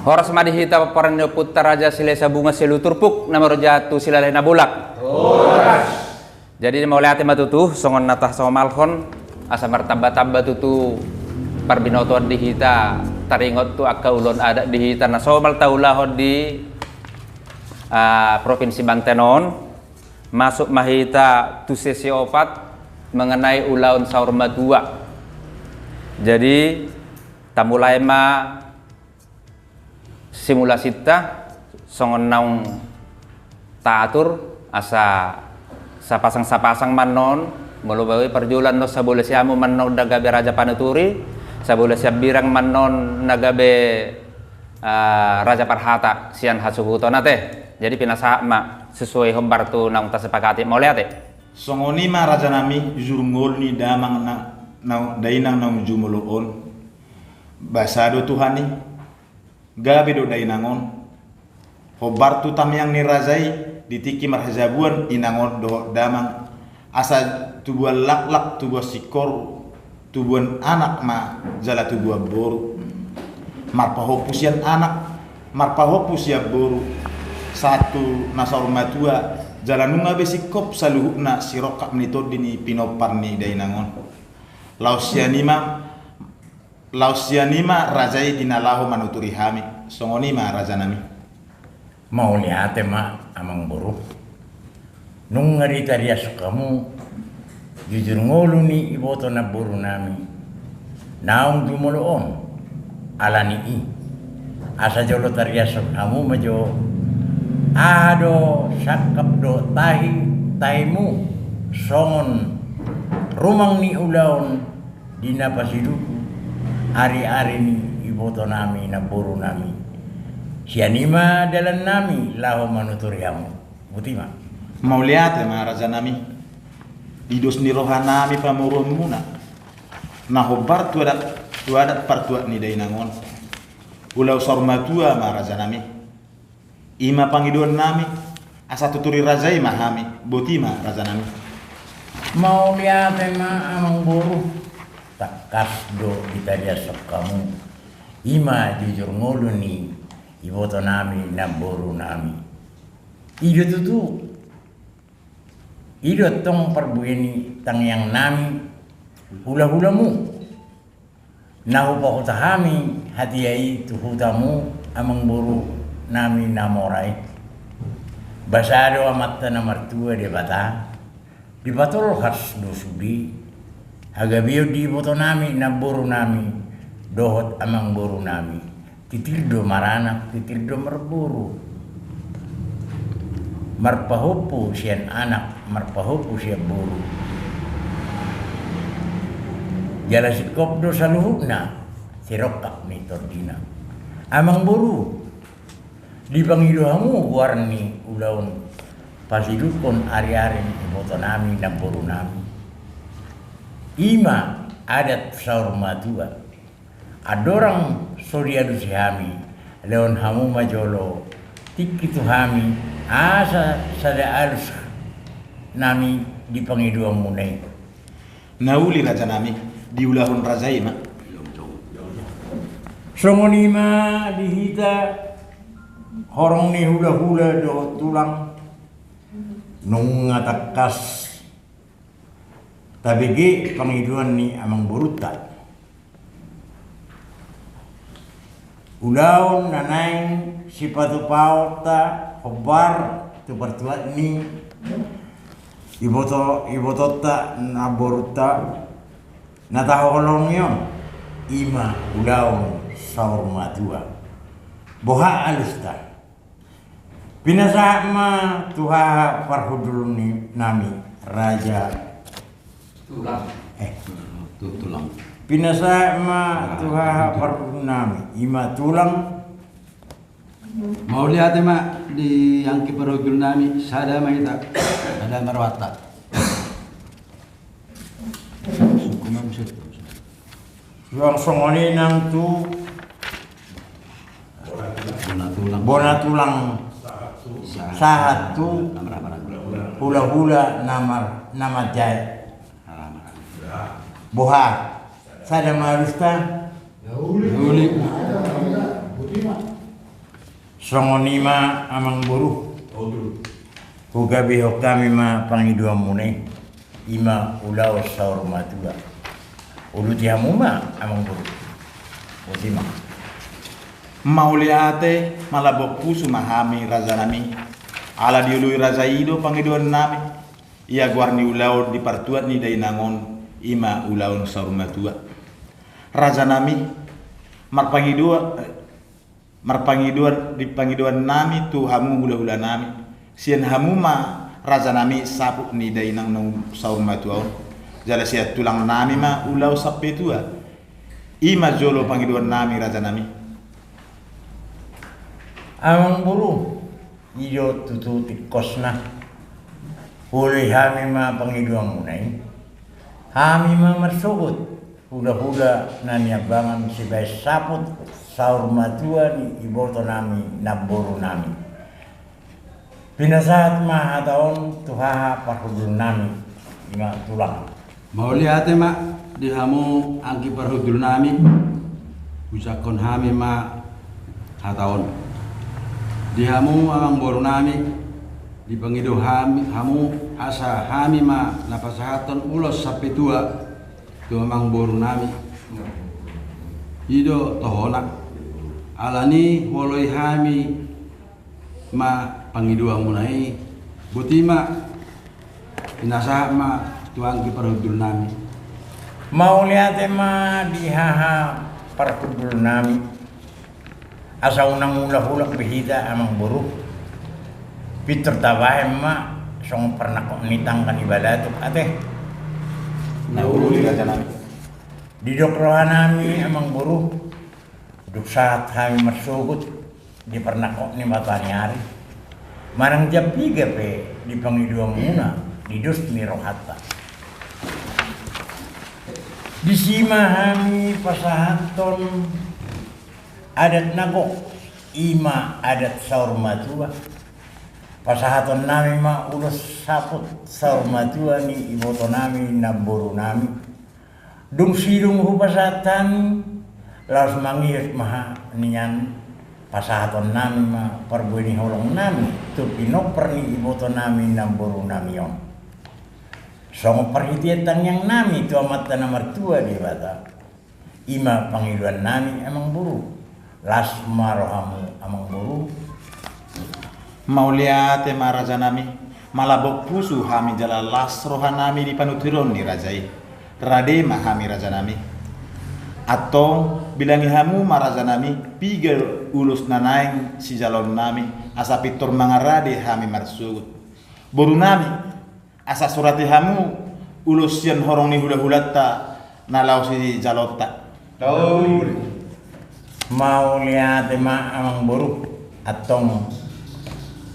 Horas madihita paparan putar raja silesa bunga siluturpuk namaro jatuh silalai nabulak. Horas. Jadi mau lihat matutu songon natah sama malhon asa martamba-tamba tutu parbinotuan dihita taringot tu akaulon ada dihita na somal taulahon di provinsi Bantenon masuk mahita tu sesi opat mengenai ulaun saur madua. Jadi tamulai ma simulasi ta songon naung taatur asa sapasang manon melubawi perjulan no sabule siamu manon nagabe raja panuturi sabule siap birang manon nagabe raja parhata sian hasuhuto nate. Jadi pinasa ma sesuai hombar tu naung ta sepakati mau lihat songoni ma raja nami jurungol ni damang na dainang naung jumoloon basado tuhani gabe do dainangon hobar tu tamyang ni razai ditiki marhazabuan inangon do damang asa tubuan lak tubuan sikor tubuan anak ma jala tubuan boru marpahopusian anak marpahopusian boru satu nasar matua jalanunga besikop saluhukna sirokap menitod dini pinopar ni dainangon lausianima razai dinalahu manuturi hami songoni ma raja nami mau lihat ma amang buru nung ngarita dia kamu jujur ngolu ni iboto na buru nami naung dumoloon alani i asa jolo taria kamu majo ado sakap do tahimu songon rumang ni ulaon dina pasiduku hari-hari ni iboto nami na buru nami sianima dalan nami laho manuturi hamu butima mau lihat ma raja nami idos ni rohanami pamuruh muna na hobar tu adat partuat ni dainangon ulau sormatua ma raja nami ima pangiduan nami asa tuturi razai mahami butima raja nami mau lihat ma amang buru tak kasdo kita dia kamu ima jujur ngolu ni iboto nami na boru nami ido tutu ido tong perbueni tang yang nami hula-hulamu nahu pakutahami hatiai tuhutamu amang boru nami namorai basado amatta na martua de bata di batol khas do sudi agabio di boto nami na boru nami dohot amang boru nami titildo maranak titildo merburu marpahopu sian anak marpahopu sian boru jala sikop do saluhukna sirokap ni tordina amang boru di pangidohamu warni ulaun pasidukon ari-ari ni boto nami na boru nami ima adat saur matua adorang sodiadu sihami leon hamu majolo tikitu hami asa sada alus nami di pangidua munai nauli raja nami di ulahun razai ma songonima dihita horong ni hula-hula do tulang nung ngatakas tabigi pangiduan ni amang buruta ulaun nanaing sipatu pauta hobar tu pertuat ni ibotota na buruta na taholong yon ima ulaun saur matua boha alusta pinasa ma tuha parhudul ni nami raja tulang pinasa ma tuha parunami ima tulang mau lihat ma di yang kiparogul nami sada mahita ada marwata sukumam sir yang songoni nang tu bona tulang sahat tu hula-hula nama jai boha sada marusta Uli Songonima amang buru. Hugabi hokami ma pangidua mune. Ima ulaw saur matua. Uluti hamuma amang buru. Utima. Mauliate malabok pusu mahami raja nami. Ala diului raja ido pangiduan nami. Ia guarni ulaw di partuat ni dainangon ima ulaw saur matua. Raja nami marpangiduan di pangiduan nami tu hamu hula-hula nami. Sian hamu ma raja nami sapu ni dainang nang saur matua. Jala sia tulang nami ma ulaw sape tua. Ima jolo pangiduan nami raja nami. Amang buru iyo tutu tikosna. Huli hami ma pangidua munay. Hami ma marsugot. Hula-hula na niyabangan si bay sapot saur matua ni iboto nami naboro nami. Pinasahat ma hataon tuhaha parhudul nami ima tulang. Mauliate ma di hamu angki parhudul nami usakon hami ma hataon. Di hamu amang boru nami di pangido hamu asa hami ma napasahaton ulos sape tua tu amang boru nami. Ido tohona alani woloi hami ma pangidua munai butima inasa ma tuang ki parhudul nami. Mauliate ma dihaha parhudul nami. Asa unang hula-hula behida amang buru. Pitur tabahem ma song pernah kok nitang kan ibadatuk ate. Nauli raja nami. Didok roha nami amang buru. Duk saat kami marsugut di pernah kok ni matani hari. Marang jam 3 pe di pangidua muna di dus ni rohata. Di sima hami pasahaton adat nagok ima adat saur matua. Pasahaton nami ma ulos saput saur matua ni iboto nami naboro nami. Dung sidung hupasatan laos mangiyot maha niyan pasahaton nami ma parbuini holong nami tu pinopper ni iboto nami naboro nami yon. Songo perhitiatan yang nami tu amat tanah mertua di bata. Ima pangiluan nami emang buru. Las marohamu amang buru. Mauliate ma raja nami malabok pusu hami jala las roha nami di panutiron ni rajai. Rade ma hami raja nami. Atau bilangi hamu ma raja nami pigel ulus nanaing si jalon nami asa pitor mangarade hami marsugut. Boru nami asa surati hamu ulus sian horong ni hula-hulata nalau si jalota. Taul. Mauliate ma amang buru atong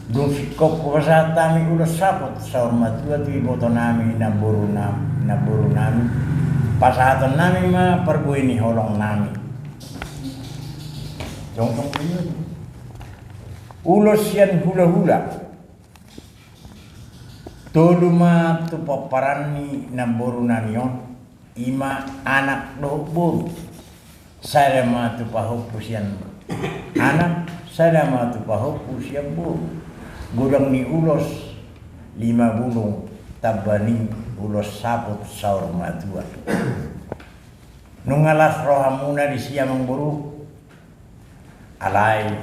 dung sikop pasatami ulos sapot saur matua tu iboto nami naboro nami pasahaton nami ma perbuini holong nami. Jongtong ini ulos yan hula-hula todo ma tu paparani naboro nami yon ima anak doh boru saya ma tu pahok pusian anak saya ma tu pahok pusian boru. Gudang ni ulos 5 bulung tabani ulos saput saur matua. Nungalas rohamuna di siamang buru. Alai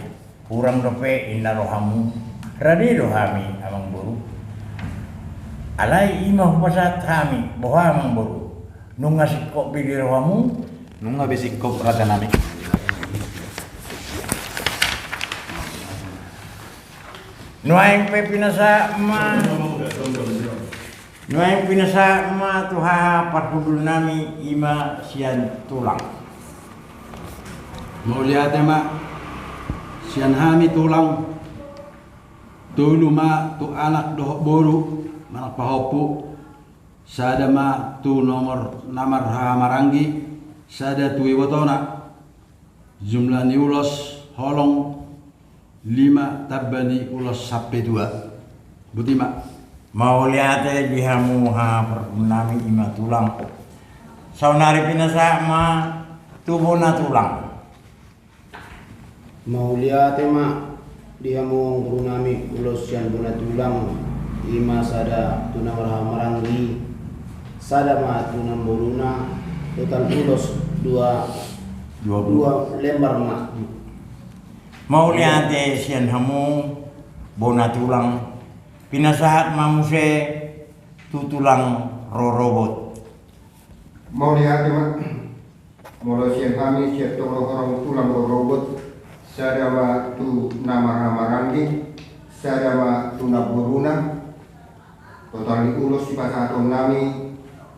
kurang dope inna rohamu rade rohami amang buru. Alai imah pasat kami boha amang buru. Nungasik kok pilih rohamu. Nunga besik kop raja nami. Nuaing pe pinasa ma nuaing pinasa ma tuha parhudul nami ima sian tulang. Mauliate ma sian hami tulang tulu ma tu anak doh boru manak pahopu sada ma tu nomor namar hamaranggi sada tu iwotona jumlah ni ulos holong 5 tabani ulos sape 2 butima. Mauliate dihamu ha parhudul nami ima tulang. Saunari pinasa ma tubuh na tulang. Mauliate ma dihamong guru nami ulos yan bunat ulang ima sada tunang maranggi sada ma tunang boruna total ulos dua lembar ma Mau lihat sian hamu bona tulang pinasahat mamuse tutulang rorobot. Mau lihat molo sian kami siap orang tulang robot sadama tu nama rangi sadama tu naburuna total ulus di pasatong nami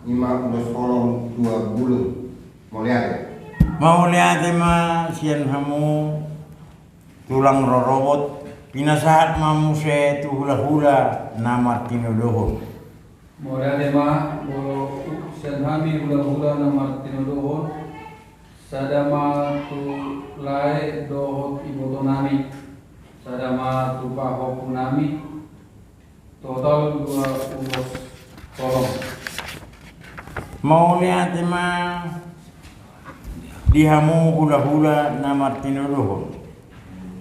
5 ulus kolom 2 bulung. Mau lihat ma sian hamu tulang rorobot pinasahat mamuse tu hula-hula nama tinudohon. Mau lihat molo sian kami hula-hula nama tinudohon sadama tu lai dohot iboto nami sadama tu pahok nami total 2 ulus kolom. Mau lihat dihamu hula-hula nama tinudohon.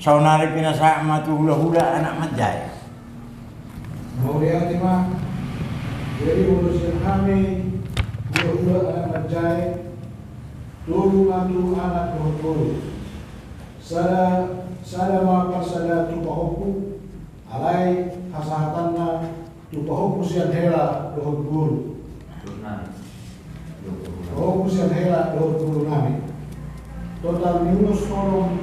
Saunari pinasahat ma tu hula-hula anak majay. Mau lihat jadi urusan kami hula-hula anak majay dulu mandu anak dohot sada mapa sada tupahoku alai hasahatanna tupahoku sian hela dohot guru tupahoku sian hela dohot guru nami total minus kolom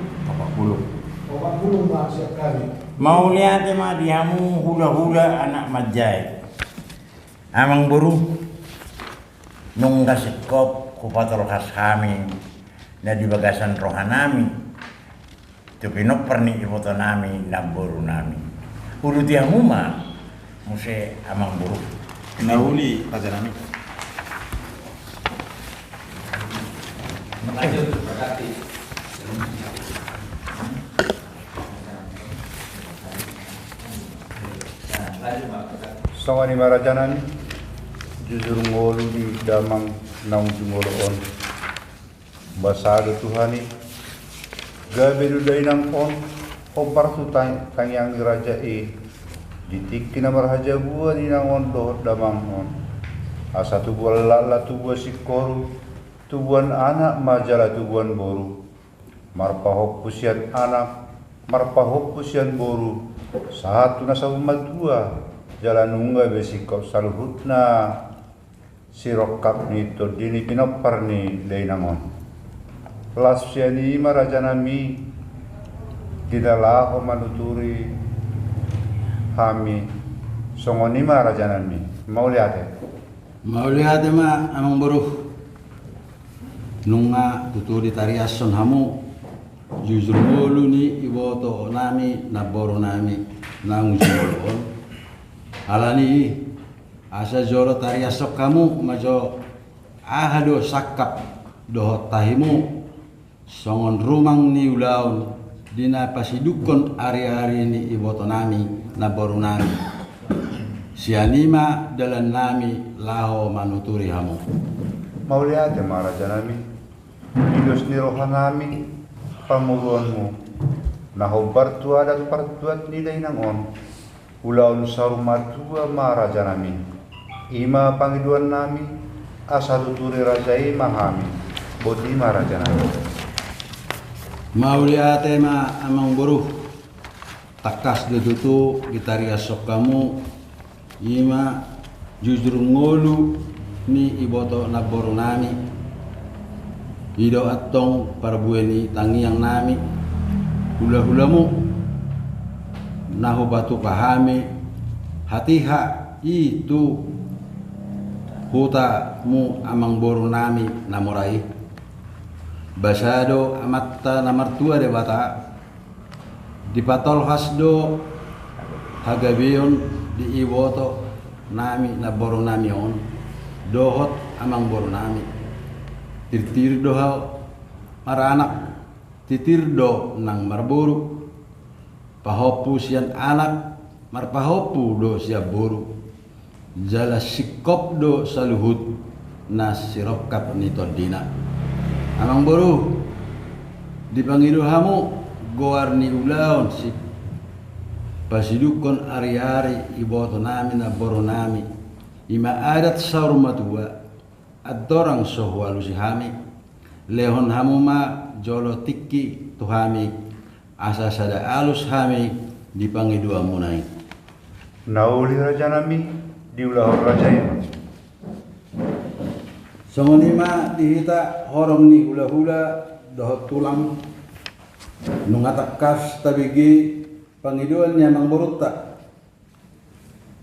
40 mak siap kali. Mau lihat dihamu hula-hula anak majay. Amang buru nung kasikop kupatol khas kami na di bagasan rohanami tu pinok perni iboto nami na buru nami ulu dihamu ma muse amang buru Nahuli raja nami. Lanjut berarti. Songani marajanan jujur ngolu di damang naung jumoloon basado Tuhani gabedu dainang on obar tu tang yang raja ditik kina marhaja bua di nangon dohot damang on asa tubuan lala tubuan sikoru tubuan anak majala tubuan boru marpahok pusian anak marpahok pusian boru satu nasa umat dua jalan unga besikop saluhutna sirokap ni to dini pinopar ni leinangon lasya ni maraja nami tidaklah manuturi kami songoni maraja nami mau lihat ma amang buruh nunga tuturi tariason hamu jujur mulu ni iboto nami naboro nami naung jumoloon alani asa joro tariasok kamu majo ahado sakap dohot tahimu songon rumang ni ulaun dina pasidukon ari-ari ni iboto nami naboro nami sianima dalan nami laho manuturi hamu mau lihat maraja nami hidos ni rohan nami pamuluanmu nahobar tu ada pertuat ni dainangon ulaun sarumatua maraja nami ima pangiduan nami asal tuturi rajai mahami bodi maraja nami mau lihat amang buruh takas dututu gitariasok kamu ima jujur ngolu ni iboto naboro nami ido atong parbueni tangiang nami hula-hulamu nahu batu pahami hatiha itu huta mu amang boru nami namorai basado amatta namartua de bata dipatol hasdo hagabion di iboto nami naboru nami on dohot amang boru nami tirtir doha maranak titirdo nang marboru pahopu sian anak marpahopu do siap boru jala sikop do saluhut nas sirokap nitodina amang boru dipangido hamu goar ni ulaon si pasidukon ari-ari iboto nami na boro nami ima adat saur matua adorang sohwalu si hami lehon hamuma jolo tikki tuhami asa sada alus hami di pangidua munai Nauli raja nami diulah raja ini. songonima dihita horong ni hula-hula dohot tulang nungatakas tabigi pangiduan niya mang buruta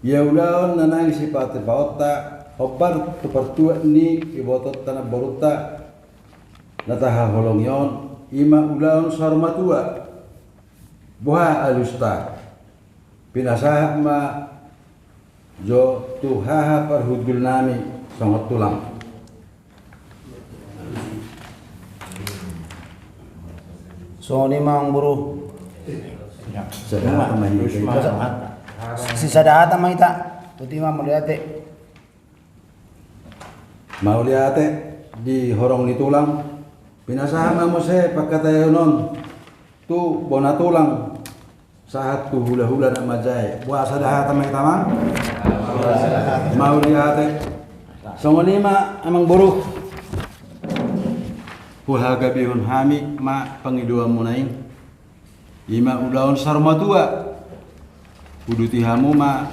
yaulaon nanang sipate paota hobar tupertua ni ibotot tanah buruta nataha holong yon ima ulaon sarmatua buha alusta pinasah ma jo tuhaha parhudul nami songot tulang So ni mang buru sedang si sadahata mahita puti mah meliate mau liate di horong ni tulang pinasama mo se pagkatayonon tu bona tulang saat tu hula-hula na majay buah sadahata may tamang mau liate songonima amang buruk kuhaga bihun hami ma pangidua munay ima ulaon sarmatua kuduti hamu ma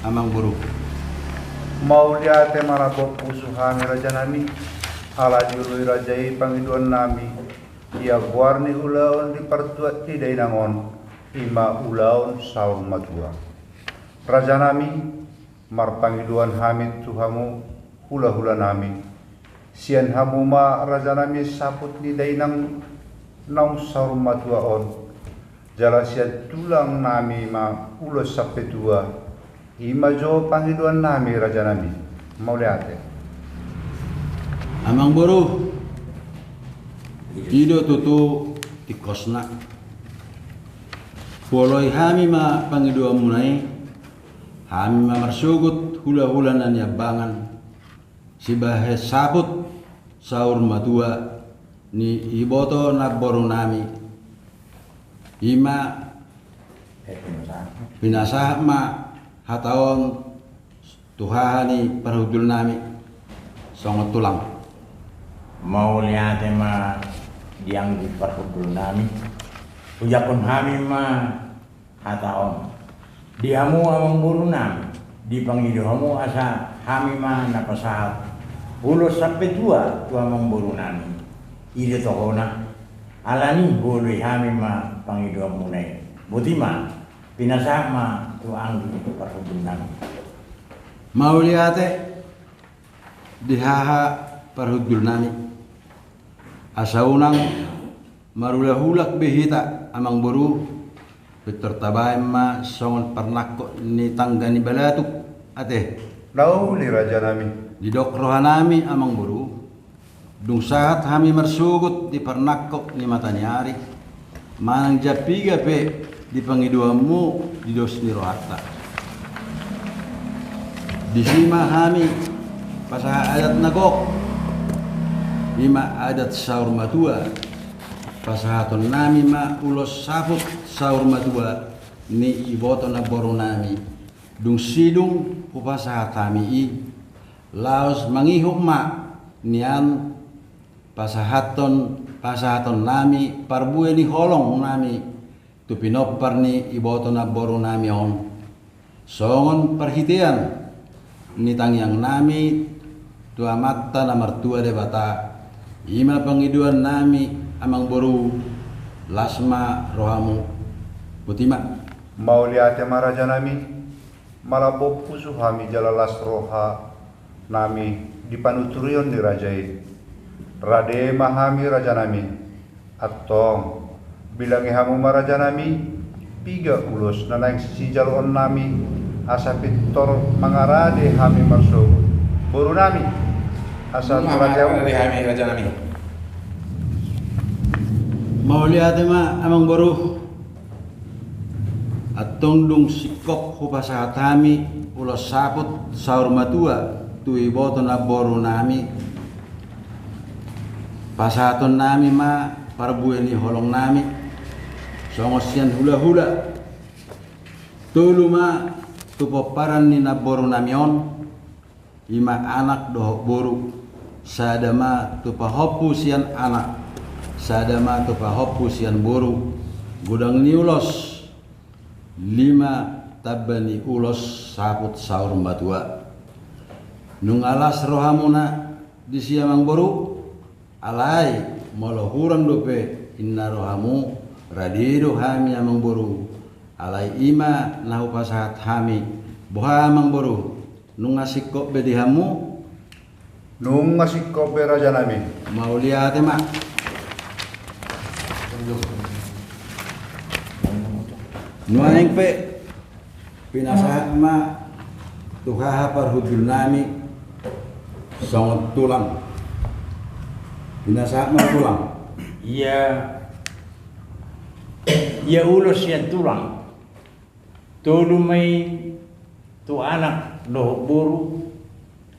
amang buruk Mau liate marabot usuhami raja nami ala jului rajai pangiduan nami ia buarni ulaon di pertuat tidak nangon ima ulaon saur matua raja nami mar pangiduan hamid tuhamu hula-hula nami sian hamuma raja nami saput ni dainang naung saur matua on jala sian tulang nami ma ulos sapetua ima jo pangiduan nami raja nami mau liate amang buruk ido tutu tikosna poloi hami ma pangidua munai hami ma marsugut hula-hula nan yabangan sibahe sabut saur matua ni iboto naboru nami ima pinasah ma hataon tuhani parhudul nami songot tulang mau lihat ma yang di parhudul nami ujakon hami ma hataon diamu amang buru nami di pangiduhamu asa hami ma napasahat ulos sampai tua amang buru nami ide tohona alani boleh hami ma pangiduhamu nai butima pinasah ma tuang di parhudul nami mau liate dihaha parhudul nami asaunang marula-hulak behita amang buru Victor tabaim ma songon pernako ni tanggani balatuk ate nauli raja nami didok rohanami amang buru dung saat hami marsugut di pernako ni mataniari manang japiga pe di pangiduamu di dos ni rohata di sima hami pasaha adat nagok lima adat saur matua pasahaton nami ma ulos saput saur matua ni iboto na boru nami dung sidung pupasahat kami i laos mangihuk ma nian pasahaton nami parbue ni holong nami tu pinopar ni iboto na boru nami on songon perhitian ni tangyang nami tu amatta na martua de bata ima pangiduan nami amang boru lasma rohamu putima mau liate maraja nami malabok pusu hami jalalas roha nami dipanuturion di rajai rade mahami raja nami atong bilangi hamu maraja nami piga ulos nanaing sisi jalon nami asa pitor mangarade hami marso boru nami asa raja nami mau lihat ma amang boru atong dung sikok hupasahat kami ulos saput saur matua tu iboto na boru nami pasahaton nami ma parbue ni holong nami songosian hula-hula tuluma tupoparan ni naboro namion ima anak dohok boru sadama tupahopu sian anak sadama tupahopu sian boru gudang ni ulos 5 tabani ulos saput saur batua nungalas rohamuna di siamang boru alai molo hurang dope inna rohamu radido hami amang boru alai ima nahu pasahat hami boha amang boru nungasik kok bedihamu Nung ngasih kopi raja nami. mau lihat mak nuaing pe pinasahat ma tuhaha parhudul nami songot tulang pinasahat ma tulang ia ulos yang tulang tolu mai tu anak doh boru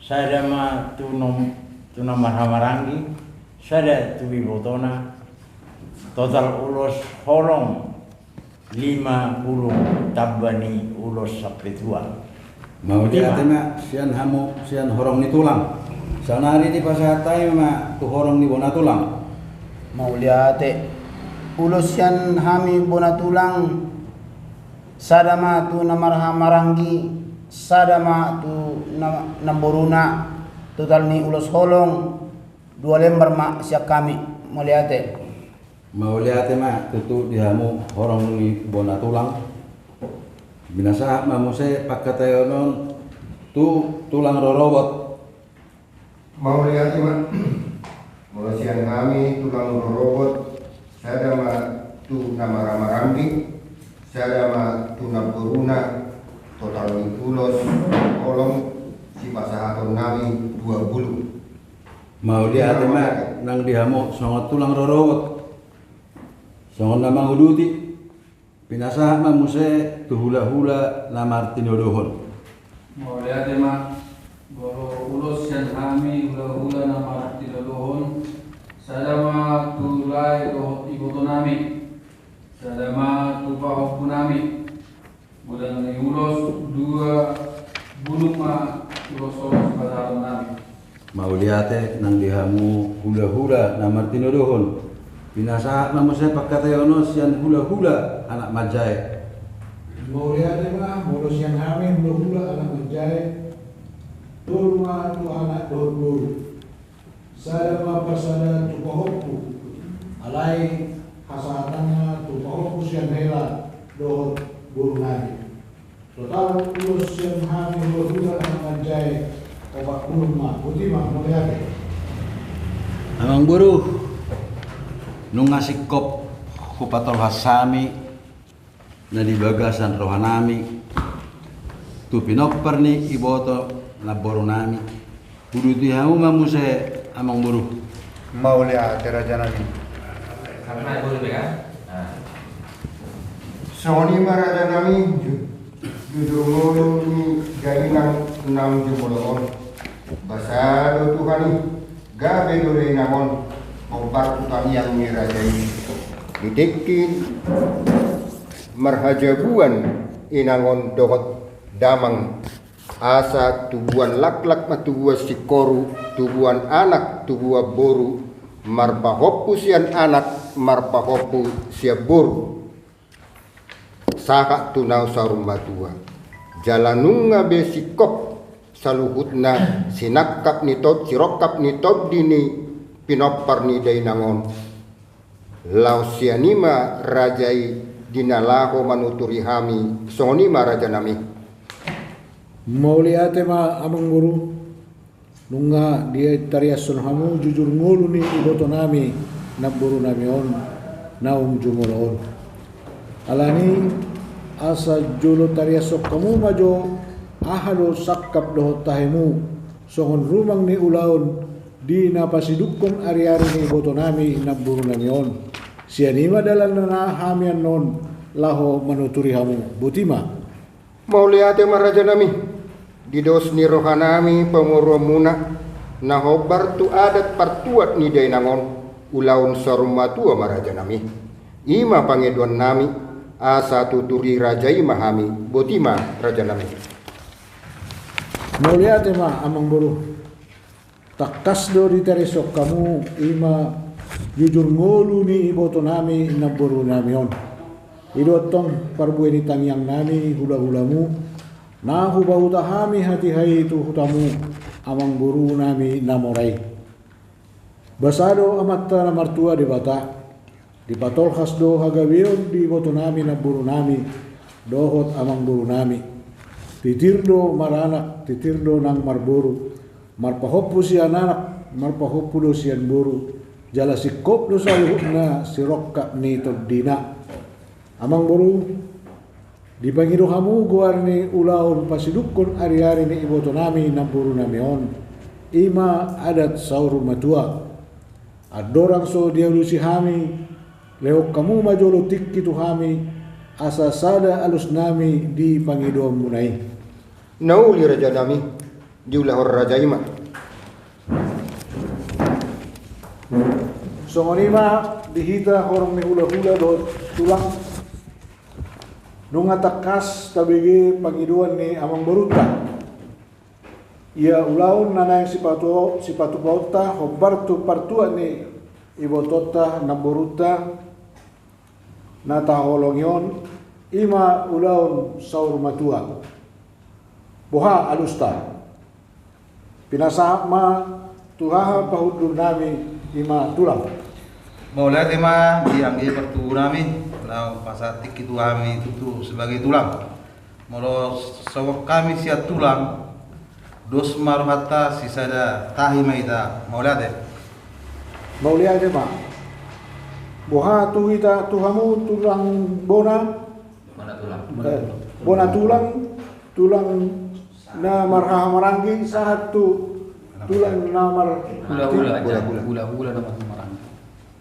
sada ma tu marhamarangi sada tu ibotona total ulos holong 50 tabani ulos sapetua mau lihat mak sian hamu sian horong ni tulang sanari di pasahatai ma tu horong ni bona tulang mau lihat ulos yan hami bona tulang sadama tu namarha marangi sadama tu namboruna total ni ulos holong 2 lembar mak siap kami mau lihat mak tutu dihamu horong ni bona tulang binasa mamuse pakatayonon tu tulang rorobot Mau lihat iman, Malaysian kami tulang robot, saya ma tu nama ramarambi, saya ma tu naburuna, total ulos, kolong si pasahaton nami 20. mau lihat mak nang dihamu songot tulang rorobot songot nama uduti binasa mamuse tu hula-hula namartino dohon Mau lihat mak bahwa ulos yang kami hula-hula nama tidak dohon sadama tulai doh ibu nami sadama tu pahok nami bulan ni ulos 2 buluk ma ulos pada nami mau lihat nang dihamu hula-hula namartino dohon binasa mamuse pakatayono sian hula-hula anak majai mau lihat mah ulos yang kami hula-hula anak menjai Tulma tu anak dulu, saya ma pasada tu pahopu, alai hasananya tu pahopu sian hela doh burunani. Total ulus sian hami hula anak menjai obat kulma, putih mah muliake. amang buruh nung ngasih kop kupatol hasami na di bagasan rohanami tu pinopper ni iboto na boronami kudu dihamu mamuse amang buruh Mau lihat raja nami. Karena boleh kan? Soni maraja nami, jujur ni gainang 6 jumolon. Basado Tuhani, gabe dore namon, obar tutani yang mirajai. Didekin marhajabuan inangon dohot damang asa tubuan lak-lak matubuan sikoru tubuan anak tubuan boru marpahopu sian anak marpahopu sian boru saka tunau sarum batua jalanunga besikop saluhutna sinakap nitod sirokap nitod dini pinopar ni dainangon lausianima rajai dinalaho manuturi hami sonima raja nami Mau lihat ma amang guru nunga dia tariasun hamu jujur ngulu ni iboto nami naburu nami on naum jumolon alani asa jolo tariasok kamu majo ahalo sakap dohot tahemu songon rumang ni ulaon di napasidukon ari-ari ni iboto nami naburu nami on sianima dalan na hamian non laho manuturi hamu butima mau lihat raja nami didos ni rohanami pemuromuna nahobar tu adat partuat ni dainangon ulaun sarumatua maraja nami ima pangeduan nami asa tuturi rajai mahami botima raja nami. Mulia tema amang buru. Takas do di teresok kamu ima jujur ngolu ni iboto nami na buru nami on. Idotong parbuai ni tangyang nami hula-hulamu na hubahutahami hati-hai itu hutamu amang buru nami namorai. Basado amatta na martua di bata di patol khasdo hagawion di iboto nami na buru nami dohot amang buru nami. Titirdo maranak, titirdo nang marburu, marpahopu si anak, marpahopu do sian buru, jala sikop do saluhut na sirokka ni todina. Amang buru, di pangido hamu guar ni ulaon pasidukon ari-ari ni iboto nami na buru nami on. Ima adat sauru matua. Adorang so dialusi hami, lehok kamu majolo tikki tu hami, asa sada alus nami di pangido munai. Nauli raja nami diulahor raja ima. Songonima dihita horong ni hula-hula do tulang nunga takas tabigi pangiduan ni amang baruta. Ia ulaun nanay sipatu pauta hobar tu partuan ni ibotota na baruta na taholongyon ima ulaun saur matua. Boha alusta pinasa ma tuhaha pahudur nami ima tulang. Maulah tema yang dia pertu nami lau pasatik itu kami itu sebagai tulang. Molo sawak kami siat tulang dos maruhata sisada tahi maita maulah deh. Maulia tema boha tuhita tuhamu tulang bona bona tulang na marha marangi sahat tu tulang namar Hula-hula nama marang.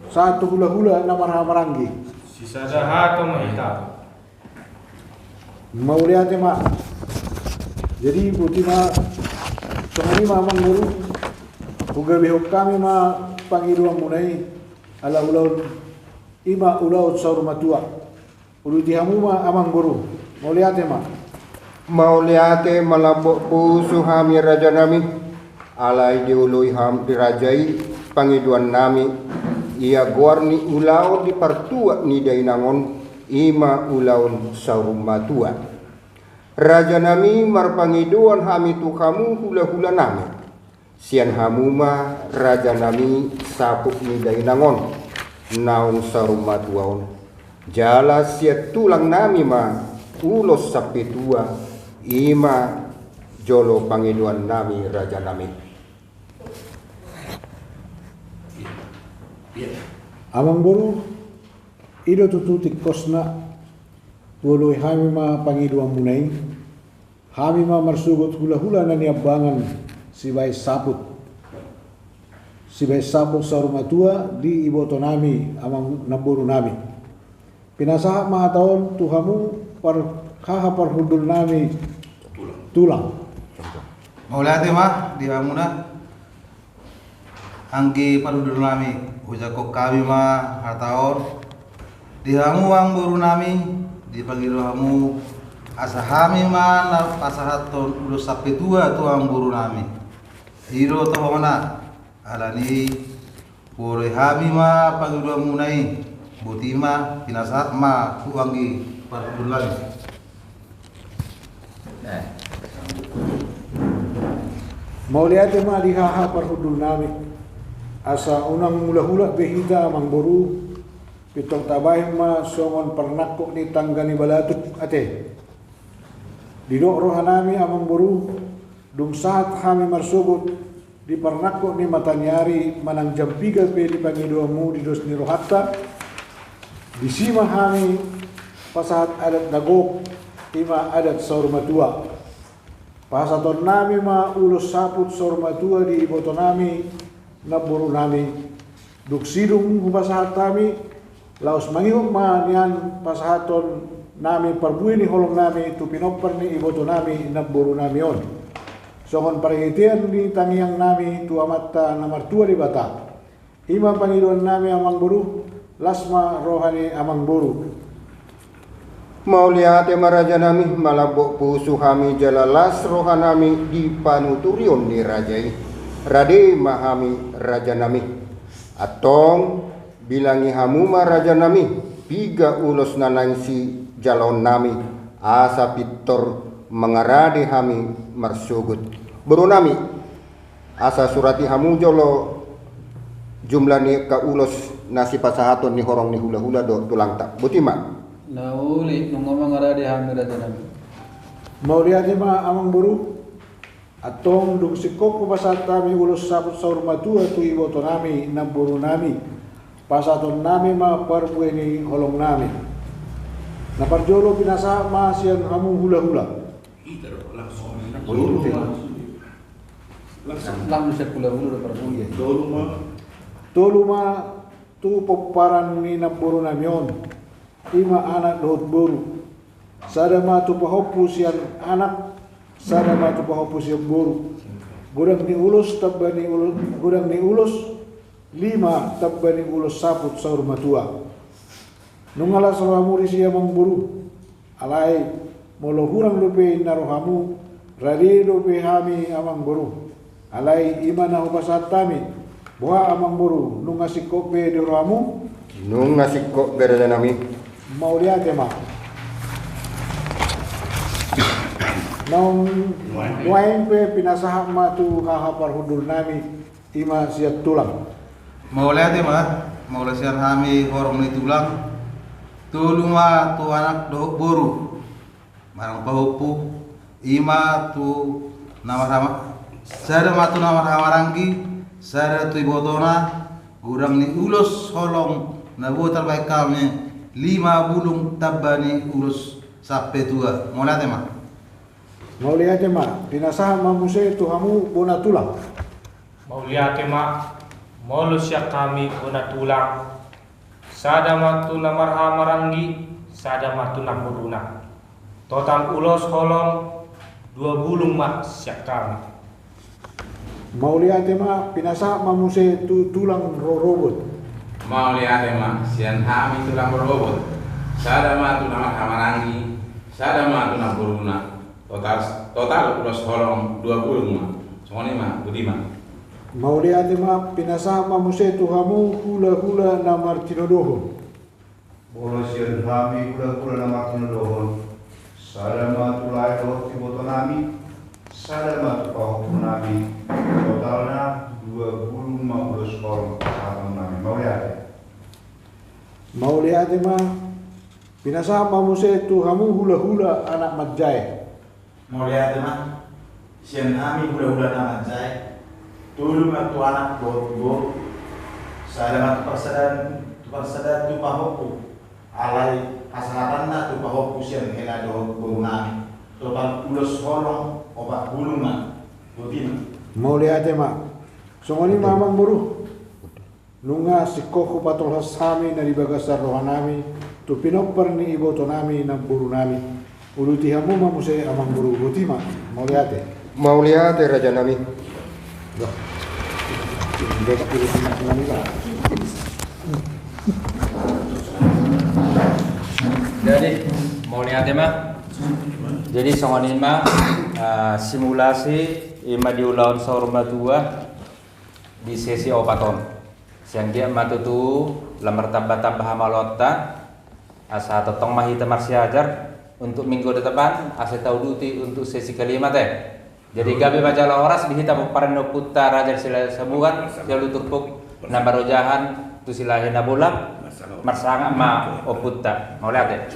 satu hula-hula na marha marangi Sisada hato mahita. maulia tema jadi butima songani mamang guru uga behok kami ma pangiduang munai ala ulaun ima ulaut saur matua ulu tihamu ma amang guru maulia tema Mauliate malabok pusu hami raja nami alai diului ham dirajai pangiduan nami ia gorni ulau di partua ni dainangon ima ulaun saurum matua raja nami marpangiduan hami tu kamu hula-hula nami sian hamuma raja nami sapuk ni dainangon naung saurum matuaon jala siat tulang nami ma ulos sapitua ima jolo pangiduan nami raja nami. Amang buru ido tututik kosna tuloy hami ma pangiduang munay hami ma marsugot hula-hula na niabangan si bay saput sa rumatua di iboto nami amang naburu nami pinasaha mga taon tuhamu kahapar hudul nami tulang. Maulah tema di amuna anggi parudul nami ujako kami ma hataor di hamu ang buru nami di pagiro hamu asahami ma na pasahaton ulo sapetua tu ang buru nami hiro to mana alani pore hami ma pagiro munai butima pinasa ma tu anggi parudul nami. Mauliate ma dihaha parhudul nami asa unang mula-hula behita amang boru pitong tabay ma songon pernako ni tanggani balatuk ate didok rohanami amang boru dumsahat hami marsubut di pernako ni matanyari manang jampiga pe di pangiduamu di dos ni rohatta di sima hami pasahat adat dagok ima adat saurmatua pasaton nami ma ulos saput saurmatua di iboto nami naburu nami duksidung pasahat kami laos mangihok ma niyan pasahaton nami parbuin ni holong nami tu pinopper ni iboto nami naburu nami on songon parigitian ni tangiang nami tu amatta namartua di bata ima pangiduan nami amang buru lasma rohani amang buru Mauliate maraja nami malabok pusu kami jalalas rohanami di panuturion ni rajai. Rade mahami raja nami. Atong bilangi hamuma raja nami. Piga ulos nanangsi jalon nami. Asa pitor mengarade kami marsugut. Buru nami. Asa surati hamu jolo jumlah ni ka ulos nasi pasahaton ni horong ni hula-hula do tulang tak. Butima. Nauli nung ngomong arade hami raja nabi. Mauliate ma amang buru atong dug sikok ko basat kami ulos saput saur matua tu iboto nami na buru nami pasaton nami ma parbueni ni holong nami na parjolo pinasa ma siang hamu hula-hula Lang siya pula-pula para punya. tolu ma tu poparan ni na buru nami on ima anak dohot buru sada ma tu pahopu siang anak sada ma tu pahopu siang buru gudang ni ulus tabbani ulus gudang ni ulus lima tabbani ulus saput saur matua nungala salamuri siya mang buru alai molo hurang lupe narohamu radi lupe hami amang buru alai imana hupasat tami boha amang buru nunga sikok be dirohamu Nung sikok berada nami. Mauliate ma naung wain pe pinasahak ma tu hahapar hudur nami ima siat tulang Mauliate ma maulasian hami horong ni tulang tuluma tu anak dohok boru marang pahupu ima tu nama sada matu nama ranggi sada tu ibotona gurang ni ulos holong na botar baik kami 5 bulung tabbani urus sampai tua. Mauliate ma Mauliate ma pinasahak ma muse tu hamu bona tulang Mauliate ma molus ya kami bona tulang sada matu namarha marangi sada matu naburuna total ulos holong 2 bulung ma siak kami Mauliate ma pinasahak ma muse tu tulang robot Mauliate ma sian hami tulang robot sada ma tu nama hamarangi sada ma tu naburuna total ulos holong 2 bulung ma songoni ma budima Mauliate ma pinasahak ma muse tu hamu hula-hula na martinodoho Bolosian kami kula-kula na makinulohon. Sada matulay dohot iboto nami. Sada matupahopo nami. Totalnya 25 kolom pasahatan nami. Mauliate. Mauliate ma pinasahak ma muse tu hamu hula-hula anak majai Mauliate ma sian kami hula-hula nama jai. Tulu ma tu anak dohot sada ma tu persada tu pahopu alai pasangan na tu pahopu sian hela dohot nami. Total ulos holong obat bulungan butina. Mauliate ma songoni mamang buru nunga sikoko patol hasami na dibagasar rohanami tu pinopper ni iboto nami na buru nami uluti hamu mamuse amang buru butima Mauliate Mauliate raja nami. Jadi Mauliate ma jadi songoni ma simulasi ima diulaun saur matua di sesi opaton siang dia matutu lamar tambah hamalotta asa totong mahita marsiajar untuk minggu depan asa tauduti untuk sesi kelima teh jadi gabe majalah horas dihita parano putta raja sila sabuan jalu turpuk nabarojahan tu silahin nabulak marsanga ma oputta Mauliate